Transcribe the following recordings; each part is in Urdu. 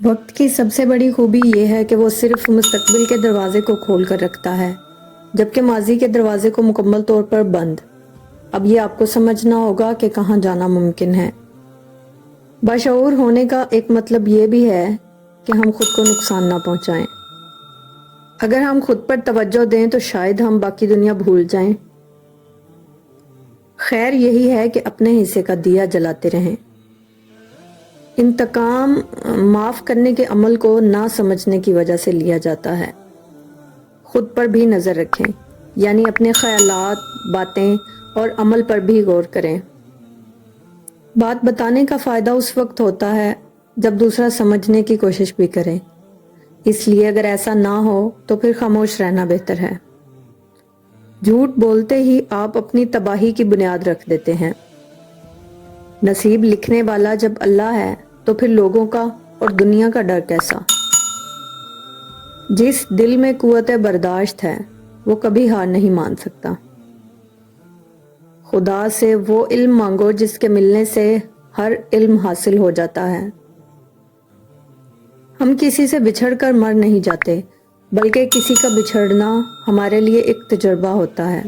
وقت کی سب سے بڑی خوبی یہ ہے کہ وہ صرف مستقبل کے دروازے کو کھول کر رکھتا ہے، جبکہ ماضی کے دروازے کو مکمل طور پر بند۔ اب یہ آپ کو سمجھنا ہوگا کہ کہاں جانا ممکن ہے۔ باشعور ہونے کا ایک مطلب یہ بھی ہے کہ ہم خود کو نقصان نہ پہنچائیں۔ اگر ہم خود پر توجہ دیں تو شاید ہم باقی دنیا بھول جائیں۔ خیر یہی ہے کہ اپنے حصے کا دیا جلاتے رہیں۔ انتقام معاف کرنے کے عمل کو نہ سمجھنے کی وجہ سے لیا جاتا ہے۔ خود پر بھی نظر رکھیں، یعنی اپنے خیالات، باتیں اور عمل پر بھی غور کریں۔ بات بتانے کا فائدہ اس وقت ہوتا ہے جب دوسرا سمجھنے کی کوشش بھی کرے، اس لیے اگر ایسا نہ ہو تو پھر خاموش رہنا بہتر ہے۔ جھوٹ بولتے ہی آپ اپنی تباہی کی بنیاد رکھ دیتے ہیں۔ نصیب لکھنے والا جب اللہ ہے تو پھر لوگوں کا اور دنیا کا ڈر کیسا؟ جس دل میں قوت برداشت ہے وہ کبھی ہار نہیں مان سکتا۔ خدا سے وہ علم مانگو جس کے ملنے سے ہر علم حاصل ہو جاتا ہے۔ ہم کسی سے بچھڑ کر مر نہیں جاتے، بلکہ کسی کا بچھڑنا ہمارے لیے ایک تجربہ ہوتا ہے۔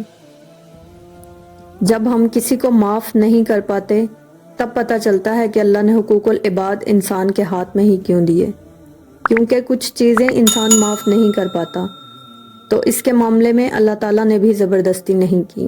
جب ہم کسی کو معاف نہیں کر پاتے تب پتہ چلتا ہے کہ اللہ نے حقوق العباد انسان کے ہاتھ میں ہی کیوں دیے، کیونکہ کچھ چیزیں انسان معاف نہیں کر پاتا، تو اس کے معاملے میں اللہ تعالیٰ نے بھی زبردستی نہیں کی۔